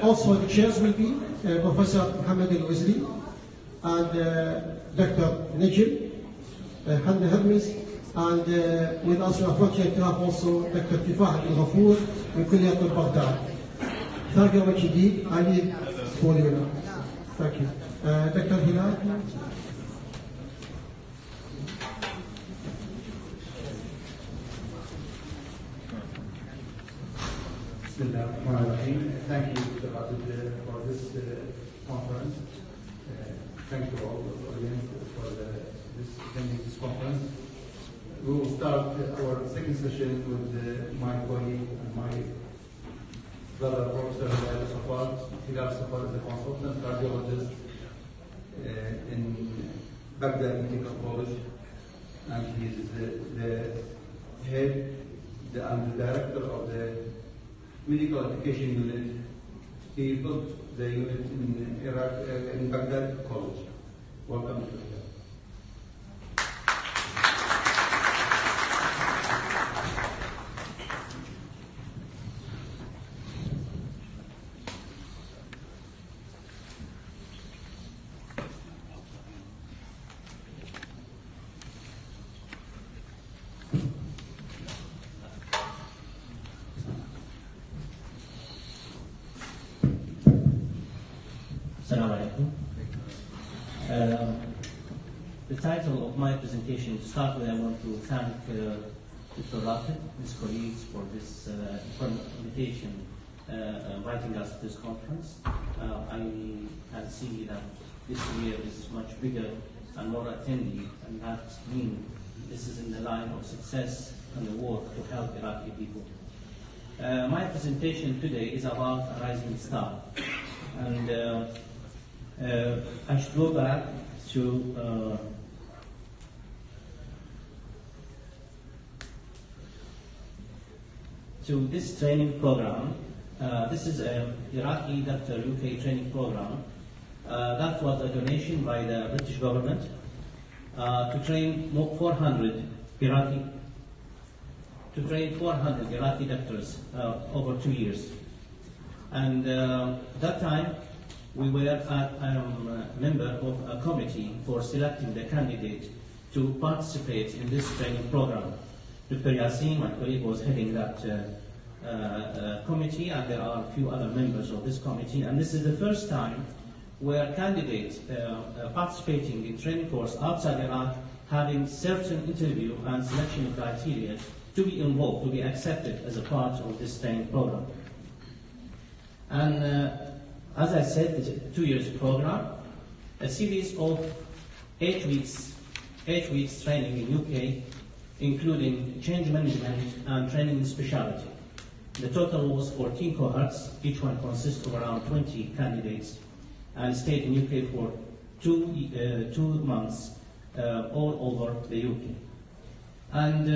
Also, the chairs will be Professor Mohammed Al-Uzri and Dr. Najib Hermes, and with us unfortunately to have also Dr. Tifah Al-Ghafour من كلية بغداد. Thank you very much indeed. I need for you now. Thank you. Dr. Hilal. Thank you for this conference. Thank you all the audience for attending this conference. We will start our second session with my colleague and my brother, Professor Hilal Safar is a consultant cardiologist in Baghdad Medical College, and he is the head and the director of the medical education unit. He built the unit in Iraq, in Baghdad College. Welcome to Baghdad. The title of my presentation, to start with, I want to thank Dr. Rafid, his colleagues, for this important invitation inviting us to this conference. I can see that this year is much bigger and more attendee, and that means this is in the line of success and the work to help Iraqi people. My presentation today is about a rising star, and I should go back to this training program. This is an Iraqi Doctor UK training program that was a donation by the British government to train 400 Iraqi doctors over 2 years. And that time we were a member of a committee for selecting the candidate to participate in this training program. Dr. Yassin, my colleague, was heading that committee, and there are a few other members of this committee. And this is the first time where candidates participating in training course outside Iraq having certain interview and selection criteria to be involved, to be accepted as a part of this training program. And as I said, it's a 2 years program, a series of 8 weeks training in UK, including change management and training in specialty. The total was 14 cohorts, each one consists of around 20 candidates, and stayed in UK for 2 months all over the UK. And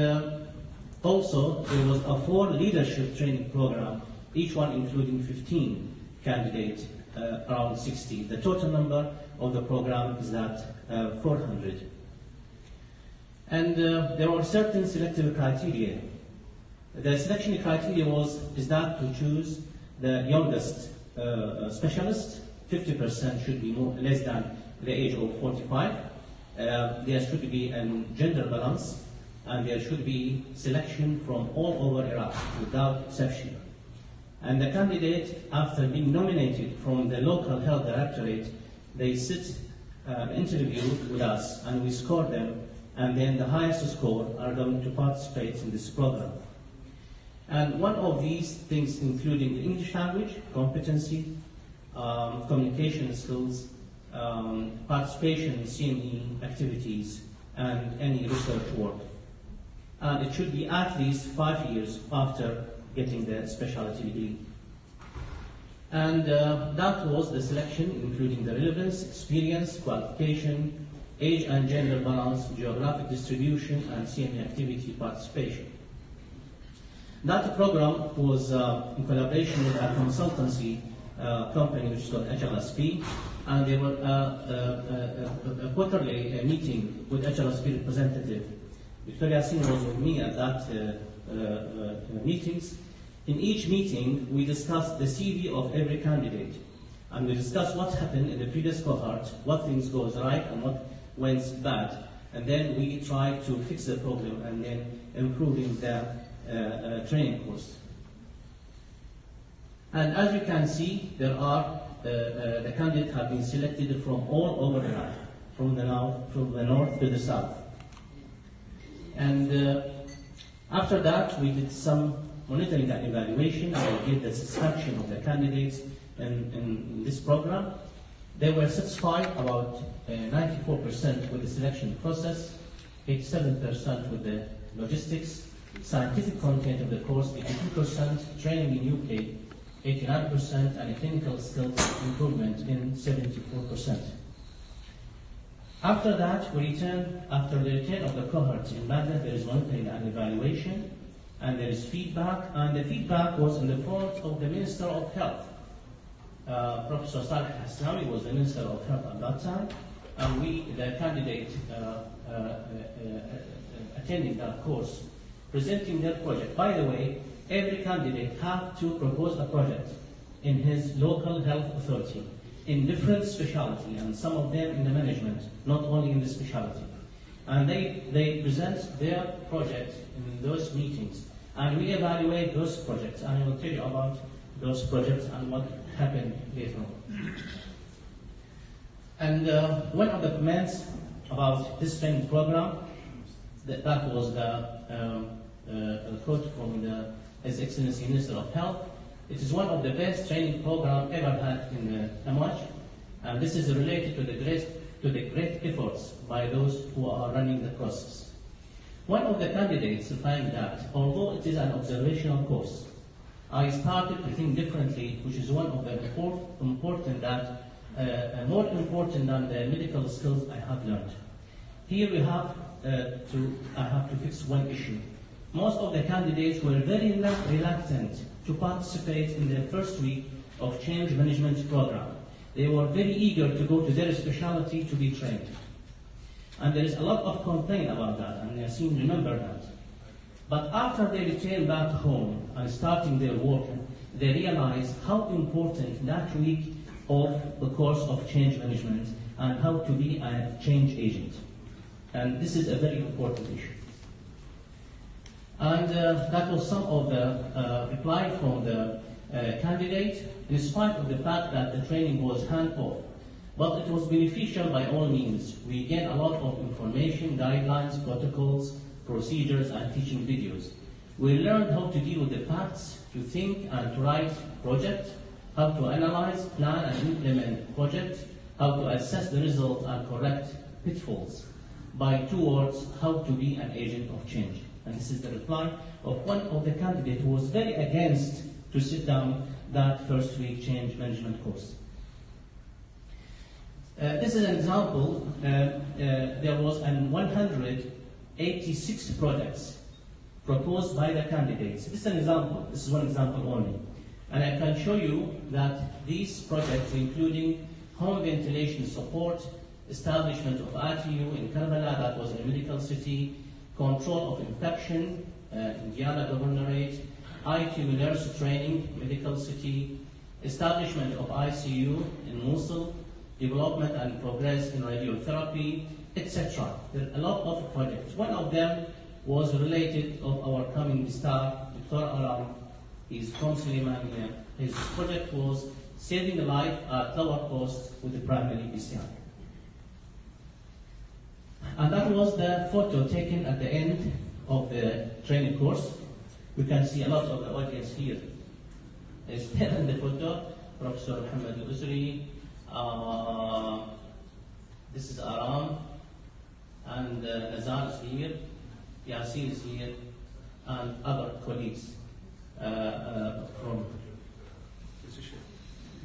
also there was a 4 leadership training program, each one including 15 candidates, around 60. The total number of the program is that 400. And there are certain selective criteria. The selection criteria is that to choose the youngest specialist. 50% should be less than the age of 45. There should be a gender balance, and there should be selection from all over Iraq without exception. And the candidate, after being nominated from the local health directorate, they sit interview with us, and we score them, and then the highest score are going to participate in this program. And one of these things, including the English language, competency, communication skills, participation in CME activities, and any research work. And it should be at least 5 years after getting the specialty degree. And that was the selection, including the relevance, experience, qualification, age and gender balance, geographic distribution, and CME activity participation. That program was in collaboration with a consultancy company which is called HLSP, and there were a quarterly meeting with HLSP representative. Dr. Yassin was with me at that meetings, In each meeting, we discuss the CV of every candidate, and we discuss what happened in the previous cohort, what things goes right and what went bad, and then we try to fix the problem and then improving the training course. And as you can see, there are the candidates have been selected from all over the land, from the north to the south. And after that, we did some monitoring and evaluation, and we gave the satisfaction of the candidates in this program. They were satisfied about 94% with the selection process, 87% with the logistics, scientific content of the course, 82%, training in UK, 89%, and a clinical skills improvement in 74%. After that, after the return of the cohort in Baghdad, there is monitoring and evaluation, and there is feedback, and the feedback was in the form of the Minister of Health. Professor Saleh Hasnawi was the Minister of Health at that time, and we, the candidate attending that course, presenting their project. By the way, every candidate had to propose a project in his local health authority in different specialty, and some of them in the management, not only in the specialty. And they present their project in those meetings, and we evaluate those projects, and I will tell you about those projects and what happened later on. And one of the comments about this training program, that was the quote from His Excellency Minister of Health. It is one of the best training programs ever had in MH, and this is related to the great efforts by those who are running the process. One of the candidates replied that, although it is an observational course, I started to think differently, which is one of the important that more important than the medical skills I have learned. Here we have I have to fix one issue. Most of the candidates were very reluctant to participate in the first week of change management program. They were very eager to go to their specialty to be trained. And there is a lot of complaint about that, and I seem to remember that. But after they returned back home and starting their work, they realized how important that week of the course of change management and how to be a change agent. And this is a very important issue. And that was some of the reply from the candidate, in spite of the fact that the training was hand-off. But it was beneficial by all means. We gained a lot of information, guidelines, protocols, procedures, and teaching videos. We learned how to deal with the facts, to think and to write projects, how to analyze, plan, and implement projects, how to assess the results and correct pitfalls. By 2 words, how to be an agent of change. And this is the reply of one of the candidates who was very against to sit down that first week change management course. This is an example. There was 186 projects proposed by the candidates. This is an example. This is one example only. And I can show you that these projects, including home ventilation support, establishment of ITU in Karbala, that was a medical city, control of infection in Diyala Governorate, ITU nurse training, medical city, establishment of ICU in Mosul, development and progress in radiotherapy, etc. There are a lot of projects. One of them was related of our coming star, Dr. Aram. He's from Suleimania. His project was saving a life at lower cost with the primary PCI. And that was the photo taken at the end of the training course. We can see a lot of the audience here. Is there in the photo, Professor Muhammad al-Usri, this is Aram, and Nazar is here, Yasin is here, and other colleagues from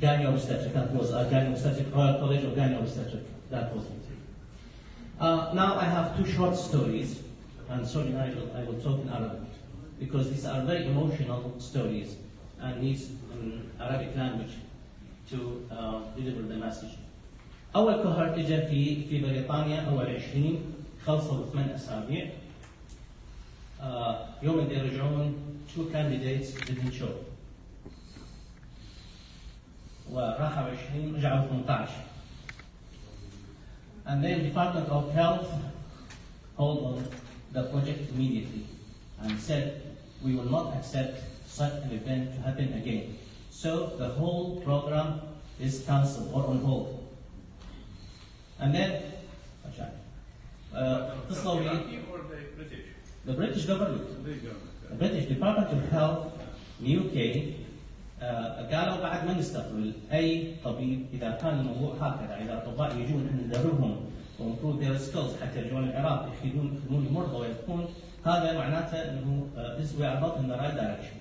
Gynae Obstetric, that was Gynae Obstetric, Royal College of Gynae Obstetric, that was it. Now I have 2 short stories, and sorry, I will talk in Arabic, because these are very emotional stories and needs in Arabic language to deliver the message. أول كوهورت إجا في بريطانيا أول 20 خلصوا ب8 أسابيع. يوم اللي يرجعون 2 candidates didn't show. وراحوا 20 رجعوا 18. And then Department of Health hold on the project immediately and said we will not accept such an event to happen again. So the whole program is cancelled or on hold. And then اتصلوا لي the British government. The British Department of Health UK قالوا بعد ما نستقبل اي طبيب اذا كان الموضوع هكذا، اذا الاطباء يجون احنا ندربهم وimprove their skills حتى يرجعون العراق يخدمون المرضى ويكون هذا معناته انه this we are not in the right direction.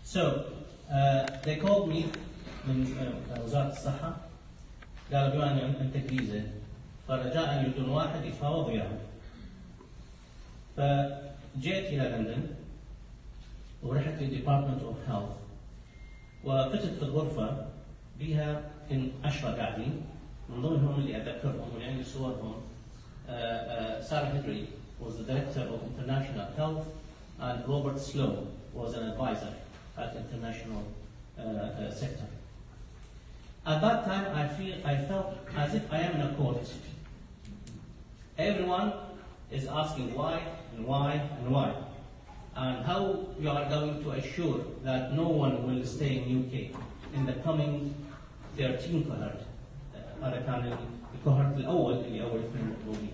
So they called me من وزارة الصحة قالوا بما ان انت فيزا فرجاء يريدون واحد يتفاوض وياهم. فجيت الى لندن ورحت للديبارتمنت اوف هيلث وفتت في الغرفه بها يمكن 10 قاعدين، من ضمنهم اللي اتذكرهم واللي عندي صورهم سارة هنري was the director of international health and Robert Sloan was an advisor at international sector. At that time I felt as if I am in a court. Everyone is asking why and why and why, and how you are going to assure that no one will stay in UK in the coming 13 cohort. هذا كان الكوهورت الأول اللي أول اثنين مطلوبين.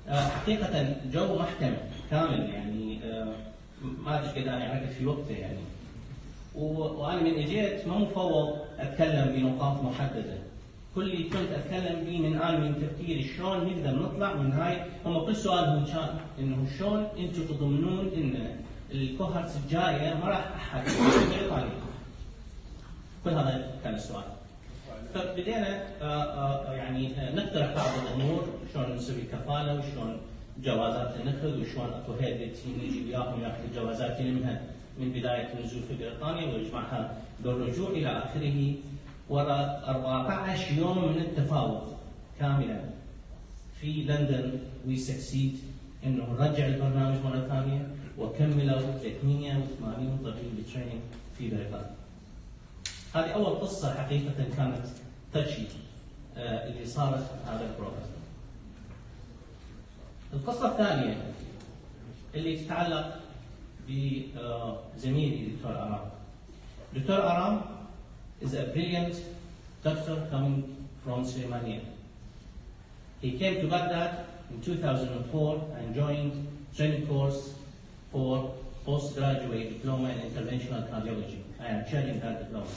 حقيقة الجو محكم كامل يعني ما أدري قد أنا عرفت في وقته يعني. وأنا من إجيت ما مفوض أتكلم بنقاط محددة. كل اللي كنت اتكلم به من تفكيري شلون نقدر نطلع من هاي، هم كل سؤالهم كان انه شلون انتم تضمنون ان الكوهرتس الجايه ما راح احد يطلع عليكم. كل هذا كان السؤال. فبدينا يعني نقترح بعض الامور، شلون نسوي كفاله وشلون جوازات ناخذ وشلون اكو هيئه نجي وياهم ياخذ الجوازات يلمها من بدايه النزول في بريطانيا ويجمعها بالرجوع الى اخره. وراء 14 يوم من التفاوض كاملا في لندن we succeed انه نرجع البرنامج مره ثانيه وكملوا 380 طبيب بالتريننج في بريطانيا. هذه اول قصه حقيقه كانت تشي اللي صارت في هذا البروجرام. القصه الثانيه اللي تتعلق بزميلي دكتور ارام. دكتور ارام is a brilliant doctor coming from Suleimania. He came to Baghdad in 2004 and joined training course for postgraduate diploma in interventional cardiology. I am chairing that diploma.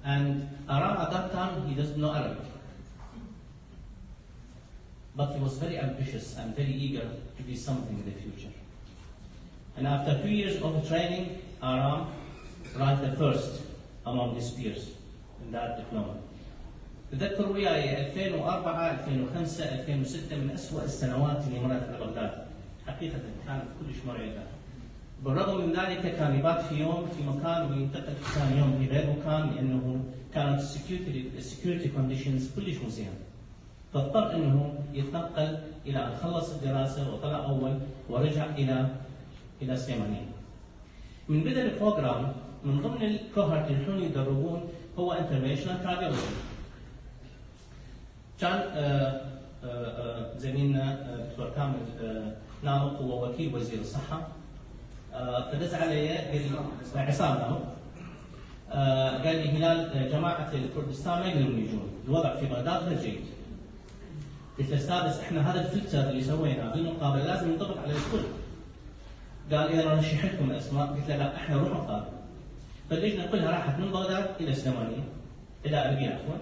And Aram at that time, he doesn't know Arabic. But he was very ambitious and very eager to be something in the future. And after 2 years of training, Aram ranked the first among his peers in that diploma. تذكر وياي 2004 2005 2006 من أسوأ السنوات اللي مرت على بغداد. حقيقة كانت كلش مرعبة. بالرغم من ذلك كان يبات في يوم في مكان وينتقل في ثاني يوم في غير مكان لأنه كانت السكيورتي كونديشنز كلش مزيانة. فاضطر انه يتنقل الى ان خلص الدراسه وطلع اول ورجع الى سليمانيه. من بدا البروجرام من ضمن الكوهرت اللي يحاولون يدربون هو انترفنشنال كارديولوجي. كان زميلنا دكتور كامل ناوط هو وكيل وزير الصحه فدز علي قال لي عصام ناوط قال لي هلال جماعه الكردستان ما يقدرون يجون، الوضع في بغداد غير جيد. قلت له استاذ احنا هذا الفلتر اللي سويناه بالمقابله لازم ينطبق على الكل. قال اذا انا ارشح لكم الاسماء، قلت له لا احنا نروح نقابل. فاللجنه كلها راحت من بغداد الى سليمانيه الى اربيل عفوا،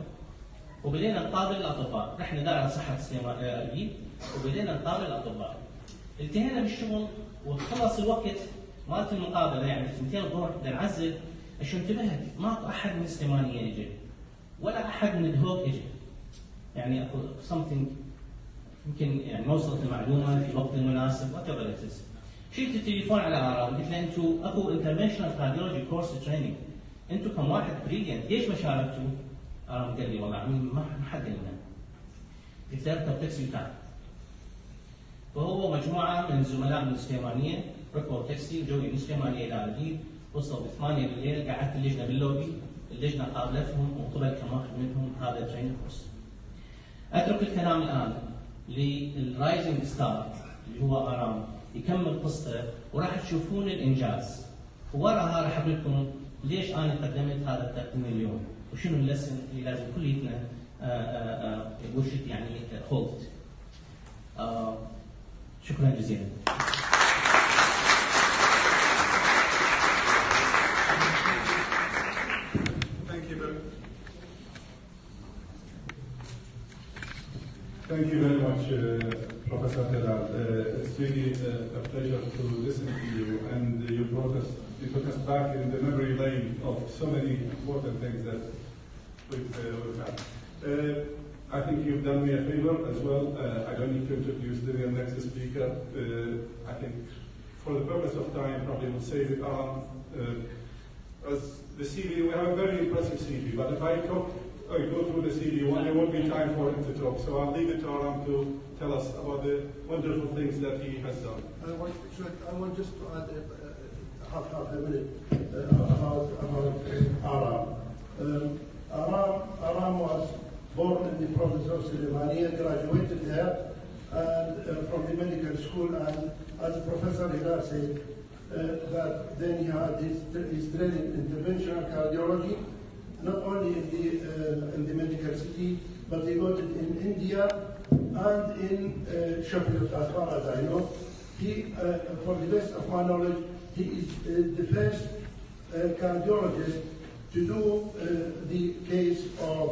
وبدينا نقابل الاطباء، رحنا دائره صحه اربيل وبدينا نقابل الاطباء. انتهينا بالشغل وخلص الوقت مالت المقابله يعني في 2 الظهر بدنا نعزل، اشو انتبهت ماكو احد من سليمانيه يجي ولا احد من الهوك يجي. يعني اكو something يمكن يعني ما وصلت المعلومه في الوقت المناسب whatever it is. شلت التليفون على ارام قلت له انتم اكو انترفنشنال كارديولوجي كورس تريننج، انتم كم واحد بريليانت ليش ما شاركتوا؟ ارام قال لي والله عمي ما حد لنا. قلت له اركب تاكسي وتعال. فهو مجموعة من الزملاء من السليمانية ركبوا تاكسي وجوا من السليمانية إلى الجديد، وصلوا ب 8 بالليل، قعدت اللجنة باللوبي، اللجنة قابلتهم وطلب كما أخذ منهم هذا التريننج كورس. أترك الكلام الآن للرايزنج ستار اللي هو أرام يكمل قصته، وراح تشوفون الإنجاز، ووراها راح أقول لكم ليش أنا قدمت هذا التقديم اليوم، وشنو اللسن اللي لازم كليتنا وشت يعني خلط. شكرا جزيلا. Thank you very much, Professor Aram. It's really a pleasure to listen to you, and you took us back in the memory lane of so many important things that we've had. I think you've done me a favor as well. I don't need to introduce the next speaker. I think for the purpose of time, probably we'll save it on. As the CV, we have a very impressive CV, but if I go through the CV, there won't be time for him to talk. So I'll leave it to Aram to tell us about the wonderful things that he has done. I want just to add half a minute about Aram. Aram was born in the province of Suleimania, graduated there and from the medical school, and as Professor Hilal said, that then he had his training in interventional cardiology, not only in the medical city, but he got it in India and in Sheffield, as far as I know. He, for the best of my knowledge, he is the first cardiologist to do the case of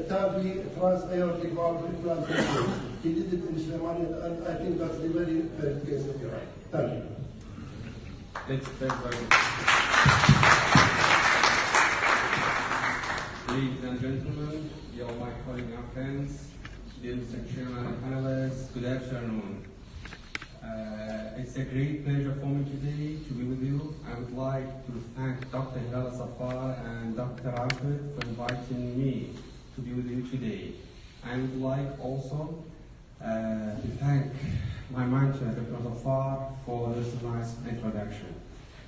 TAVI, transaortic valve implantation. He did it in Suleimania, and I think that's the very first case of Iran. Thank you. Thanks very much. Ladies and gentlemen, dear my colleagues and friends, dear Mr. Chairman and panelists, good afternoon. It's a great pleasure for me today to be with you. I would like to thank Dr. Hilal Safar and Dr. Alfred for inviting me to be with you today. I would like also to thank my mentor, Dr. Safar, for this nice introduction.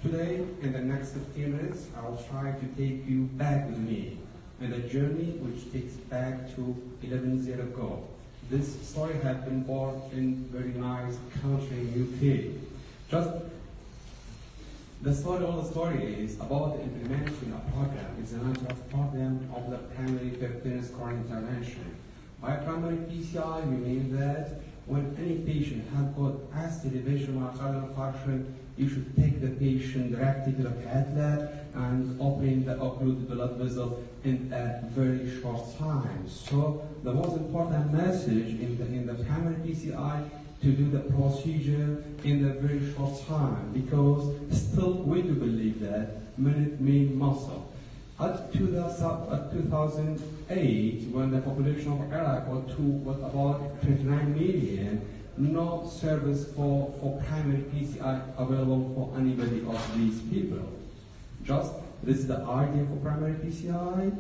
Today, in the next 15 minutes, I will try to take you back with me in a journey which takes back to 11 years ago. This story had been born in very nice country, UK. Just the story is about the implementing a program. It's a matter of program of the primary preparedness core intervention. By primary PCI, we mean that when any patient has got acid elevation myocardial infarction, you should take the patient directly to the cath lab and open the occluded blood vessel in a very short time. So the most important message in the primary PCI to do the procedure in a very short time, because still we do believe that minute mean muscle. At 2008, when the population of Iraq was about 29 million, no service for primary PCI available for anybody of these people. Just this is the idea for primary PCI.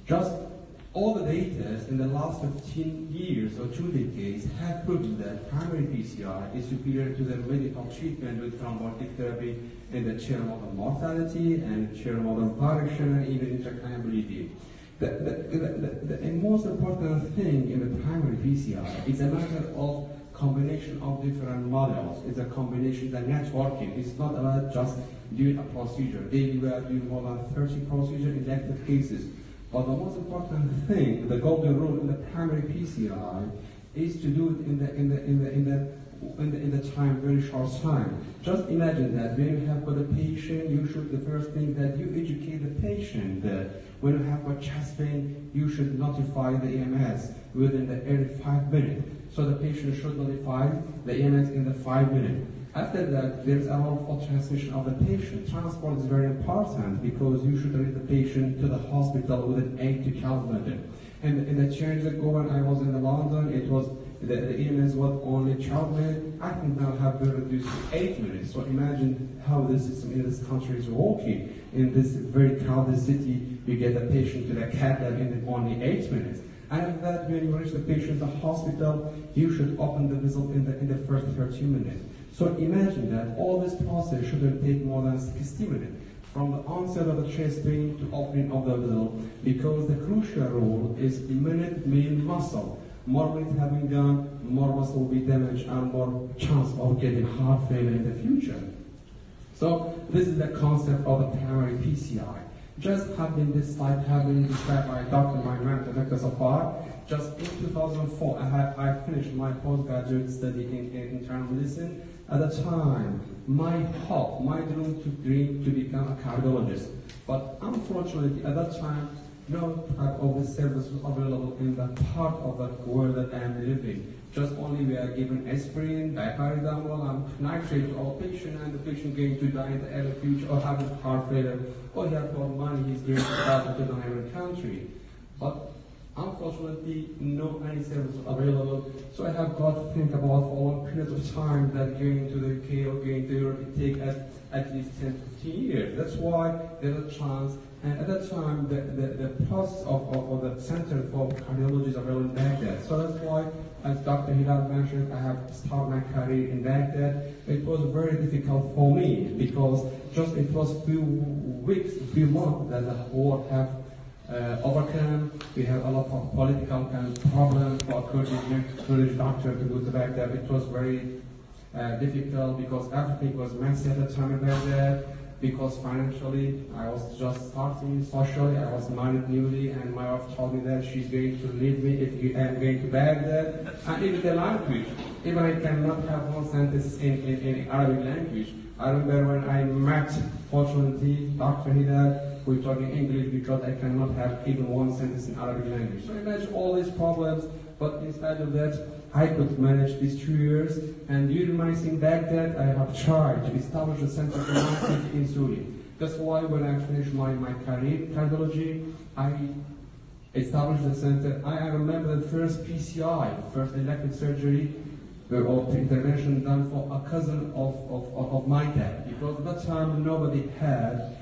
Just all the data in the last 15 years or 2 decades have proven that primary PCI is superior to the medical treatment with thrombolytic therapy in the term of mortality and term of correction and even intercambiability. The most important thing in the primary PCI is a matter of combination of different models. It's a combination, the networking. It's not about just doing a procedure. Daily we are doing more than 30 procedures in elective cases. But the most important thing, the golden rule in the primary PCI, is to do it in the time, very short time. Just imagine that when you have got a patient, you should, the first thing that you educate the patient that when you have a chest pain, you should notify the EMS within the every 5 minutes. So the patient should notify the EMS in the 5 minutes. After that, there's a role for transmission of the patient. Transport is very important because you should reach the patient to the hospital within 8 to 12 minutes. And in the change ago when I was in London, it was the EMS was only 12 minutes. I think now have been reduced to 8 minutes. So imagine how the system in this country is working. In this very crowded city, you get a patient to the cath lab in only 8 minutes. And after that, when you reach the patient in the hospital, you should open the vessel in the first 30 minutes. So imagine that all this process shouldn't take more than 60 minutes, from the onset of the chest pain to opening of the vessel, because the crucial role is minute mean muscle. More minutes having gone, more muscle will be damaged and more chance of getting heart failure in the future. So this is the concept of the primary PCI. Just having this slide have been described by my mentor, Dr. Safar. Just in 2004, I finished my postgraduate study in internal medicine. At the time, my hope, my dream to become a cardiologist. But unfortunately, at that time, no type of the service was available in that part of the world that I am living. Just only we are given aspirin, dipyridamole, and nitrate to our patient, and the patient going to die in the early future or having heart failure, or he has got money, he's going to travel to the neighboring country. But unfortunately, no any service available. So I have got to think about for a long period of time that going to the UK or going to Europe it take at least 10-15 years. That's why there's a chance. And at that time, the process of the Center for Cardiology is available in Baghdad. So that's why, as Dr. Hilal mentioned, I have started my career in Baghdad. It was very difficult for me because just it was few weeks, few months that the war have overcome. We have a lot of political kind of problems for Kurdish doctor to go to Baghdad. It was very difficult because everything was messy at the time in Baghdad. Because financially, I was just starting. Socially, I was married newly, and my wife told me that she's going to leave me if I'm going to Baghdad. And even the language, even I cannot have one sentence in Arabic language. I remember when I met, fortunately, Dr. Hilal, we're talking English because I cannot have even one sentence in Arabic language. So imagine all these problems, but in spite of that, I could manage these 2 years, and during my stay in Baghdad, I have tried to establish a center for my city in Syria. That's why when I finished my career in cardiology, I established the center. I remember the first PCI, first elective surgery, or intervention done for a cousin of my dad, because at that time nobody had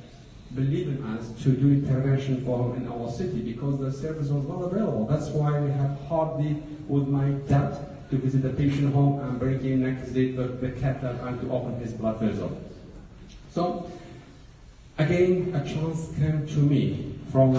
believed in us to do intervention for him in our city because the service was not available. That's why we had hardly with my dad to visit the patient home and bring him next day the catheter and to open his blood vessel. So again, a chance came to me from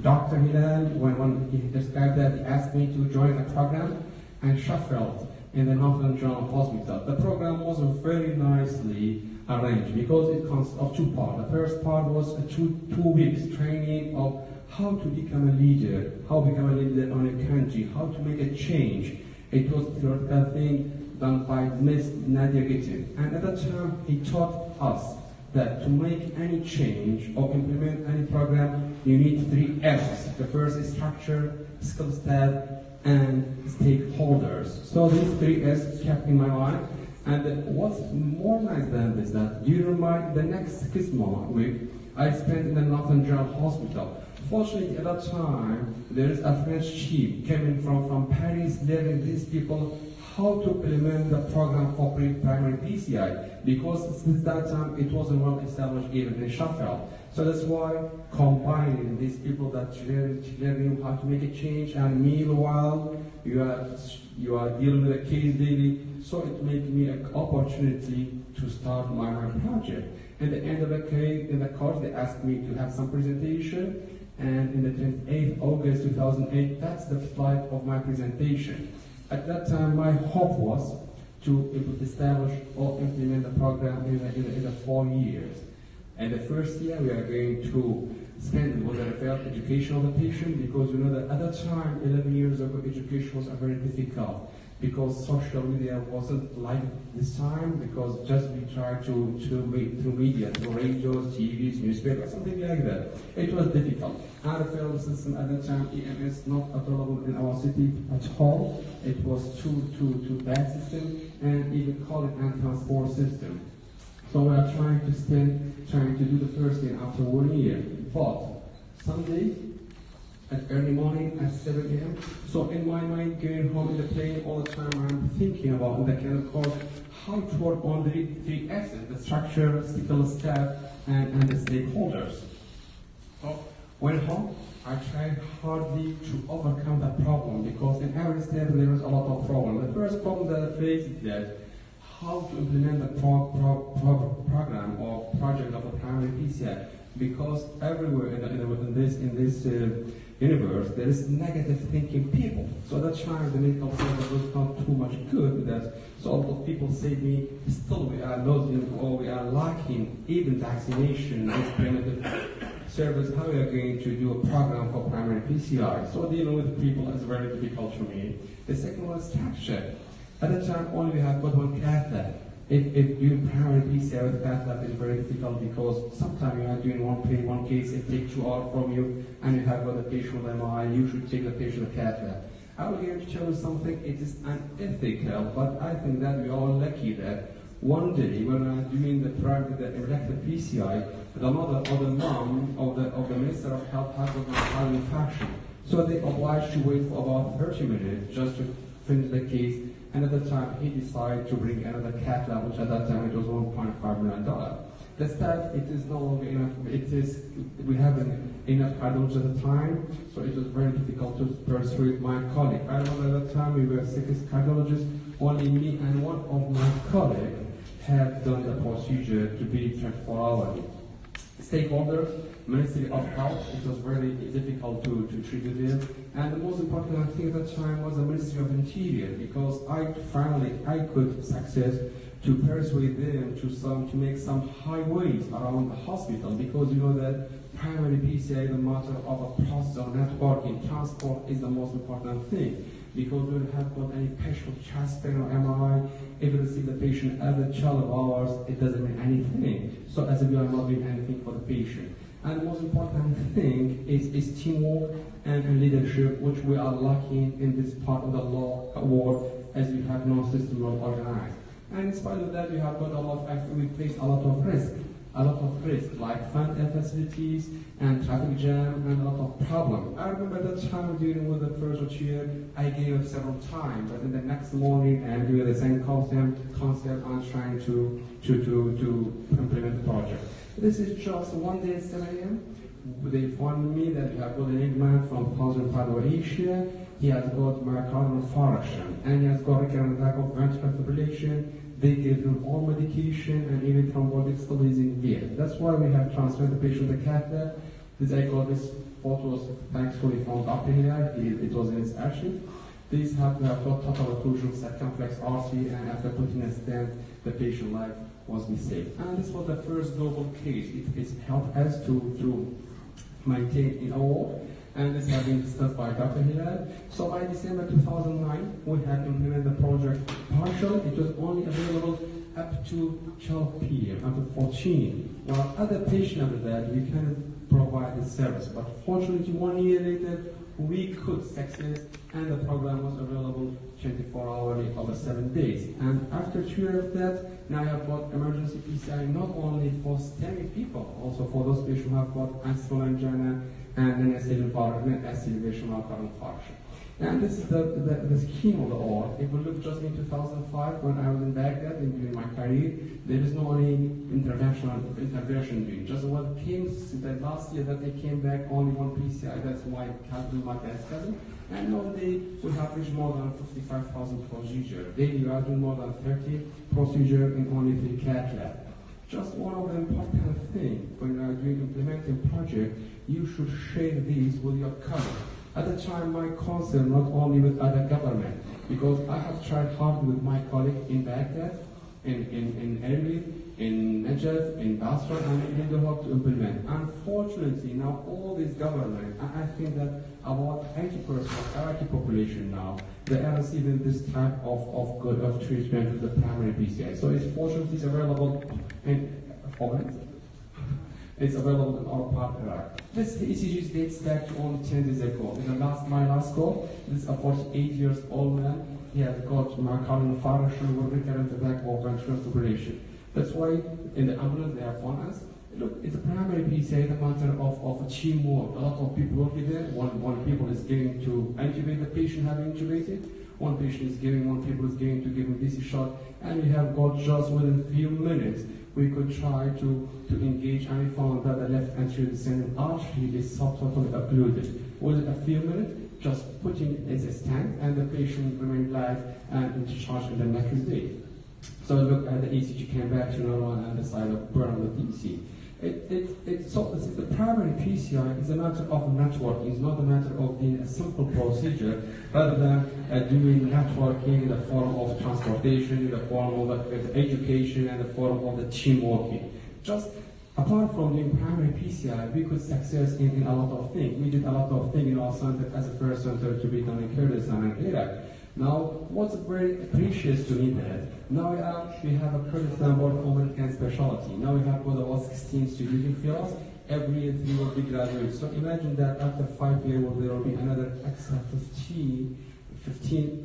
Dr. Hilal when he described that. He asked me to join a program in Sheffield in the Northern General Hospital. The program was very nicely arranged because it consists of 2 parts. The first part was a two weeks training of how to become a leader, how to become a leader on a country, how to make a change. It was a theoretical thing done by Ms. Nadia Gittin. And at that time, he taught us that to make any change or implement any program, you need 3 S's. The first is structure, skill set, and stakeholders. So these 3 S's kept in my mind. And what's more nice than this, that during the next 6 week, I spent in the Northern General Hospital. Fortunately, at that time, there is a French chief coming from Paris, learning these people how to implement the program for primary PCI, because since that time, it wasn't well established even in Sheffield. So that's why combining these people that learning how to make a change, and meanwhile, you are dealing with a case daily, so it made me an opportunity to start my project. At the end of the case, in the course, they asked me to have some presentation, and in the 28th August 2008, that's the slide of my presentation. At that time, my hope was to establish or implement the program in the 4 years. And the first year, we are going to spend with the referral education of the patient, because you know that at that time, 11 years ago, education was very difficult, because social media wasn't like this time, because just we tried to make through media, through radios, TVs, newspapers, something like that. It was difficult. Our referral system at that time, EMS, not available in our city at all. It was too bad system, and even call it and transport system. So we are trying to do the first thing after 1 year. But Sunday, at early morning at 7 a.m. So in my mind, going home in the plane all the time, I'm thinking about the kind of course, how to work on the 3 S's, the structure, skill, staff, and the stakeholders. So went home, I tried hardly to overcome the problem because in every step there is a lot of problem. The first problem that I faced is that how to implement the program or project of a primary PCI, because everywhere in this universe there is negative thinking people. So that's why the medical center was not too much good with that. So a lot of people say to me, still we are losing or we are lacking even vaccination, this primitive service, how we are going to do a program for primary PCI. So dealing with people is very difficult for me. The second one is structure. At the time only we have got one cath lab. If doing primary PCI with cath lab is very difficult because sometimes you are doing one case, it takes 2 hours from you, and you have got a patient with MRI, you should take the patient to cath lab. I will give you something, it is unethical, but I think that we are all lucky that one day when we are doing the elective PCI, the mother or the mom of the Minister of Health has got an infection. So they obliged to wait for about 30 minutes just to finish the case. And at the time, he decided to bring another cath lab, which at that time it was $1.5 million. The staff, it is no longer enough. We haven't enough cardiologists at the time, so it was very difficult to persuade my colleague. I remember at the time we were 6 cardiologists, only me and one of my colleagues had done the procedure to be 24 hours. Stakeholders, Ministry of Health, it was very difficult to treat it there. And the most important thing at that time was the Ministry of Interior, because I could success to persuade them to make some highways around the hospital, because you know that primary PCI is a matter of a process of networking. Transport is the most important thing, because we don't have got any patient chest pain or MRI. If we see the patient every 12 hours, it doesn't mean anything. So as if we are not doing anything for the patient. And the most important thing is teamwork and leadership, which we are lacking in this part of the law world, as we have no system well organized. And in spite of that, we have got we face a lot of risk. Like fund facilities and traffic jam and a lot of problems. I remember that time dealing with the first year, I gave up several times, but in the next morning and doing the same concept, I'm trying to implement the project. This is just one day at 7 a.m. They informed me that we have got an young man from southern part of Asia. He has got myocardial infarction and he has got recurrent attack of ventricular fibrillation. They gave him all medication and even thrombotic stabilizing gear. That's why we have transferred the patient to the cath lab. I got this photos thankfully found up here. It was in its archive. These have got total occlusion circumflex RC, and after putting a stent, the patient life was saved. And this was the first global case. It helped us to maintain in all. And this has been discussed by Dr. Hilal. So by December 2009, we had implemented the project partially. It was only available up to 12 p.m., up to 14. While other patients after that, we cannot provide the service. But fortunately, 1 year later, we could success, and the program was available 24 hours over 7 days. And after 2 years of that, now I have got emergency PCI not only for STEMI people, also for those patients who have got axial angina and then accelerational myocardial infarction. And this is the scheme of the all. If we look just in 2005, when I was in Baghdad and during my career, there is no any intervention doing. Just what came the last year that they came back only one PCI. That's why my best cousin. And nowadays we have reached more than 55,000 procedures. Daily we are doing more than 30 procedures in only 3 cath labs. Just one of the important things when you are doing implementing project, you should share these with your colleagues. At the time, my concern not only with other government, because I have tried hard with my colleague in Baghdad, in Erbil, in Najaf, in Basra, and in Hinduhab to implement. Unfortunately, now all these governments, I think that about 80% of Iraqi population now, they are receiving this type of treatment with the primary PCI. So it's fortunately it's available in It's available in our part of Iraq. This ECG dates back to only 10 days ago. In my last call, this is a 48 years old man. He has got myocardial infarction with recurrent attack of ventricular fibrillation. That's why in the ambulance they have phoned us. Look, it's a primary PCI, a matter of teamwork. A lot of people working there. One people is going to intubate the patient having intubated. One patient is giving, one people is going to give him DC shot. And we have got just within a few minutes, we could try to engage, and we found that the left anterior descending artery is subtotally occluded. Within a few minutes, just putting it as a stent, and the patient remained live and discharged in the next day. So look at the ECG came back to normal and the side of burn on the DC. So the primary PCI is a matter of networking. It's not a matter of being a simple procedure, rather than doing networking in the form of transportation, in the form of education, and the form of the team working. Just apart from doing primary PCI, we could success in a lot of things. We did a lot of things in our center as a first center to be done in Kurdistan and Iraq. Now, what's very precious to me that now we have a Kurdistan board for American specialty. Now we have about 16 students in fields. Every year 3 will be graduates. So imagine that after 5 years there will be another extra 15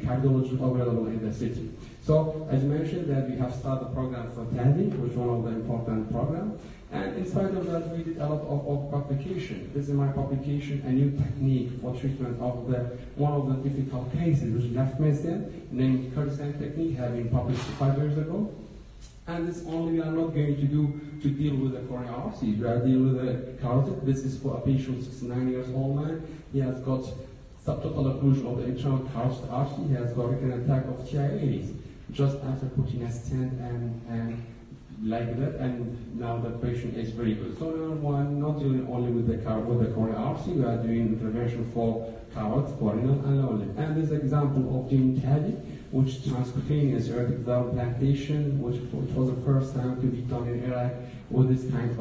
cardiologists available in the city. So as mentioned that we have started the program for TADI, which is one of the important programs. And in spite of that, we did a lot of publication. This is my publication, a new technique for treatment of one of the difficult cases, which is left medicine, named Kurdistan technique, had been published 5 years ago. And this only we are not going to do to deal with the coronary artery. We are dealing with the carotid. This is for a patient, 69 years old man. He has got subtotal occlusion of the internal carotid artery. He has got an attack of TIAs just after putting a stent and like that, and now the patient is very good. So number one, not dealing only with the coronary artery, we are doing intervention for carotid, coronal, and only. And this example of doing TADI, which is transcutaneous aortic valve implantation, which was the first time to be done in Iraq with this kind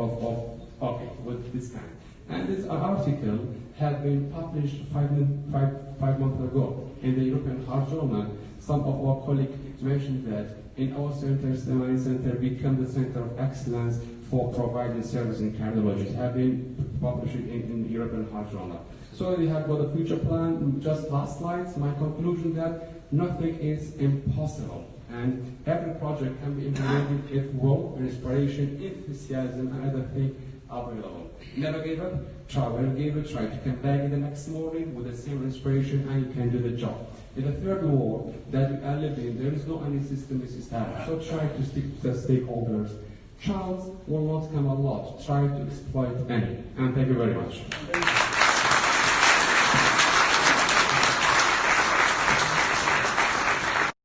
with this kind. And this article had been published five months ago in the European Heart Journal. Some of our colleagues mentioned that in our center, the Mani Center, become the center of excellence for providing service in cardiology. Have been published in the European Heart Journal. So we have got a future plan. Just last slides, my conclusion that nothing is impossible. And every project can be implemented if will, inspiration, enthusiasm, and other things are available. Never give up, try to come back in the next morning with the same inspiration, and you can do the job. In the third world that we are living in, there is no any system is established. So try to stick to the stakeholders. Chance will not come a lot. Try to exploit any. And thank you very much.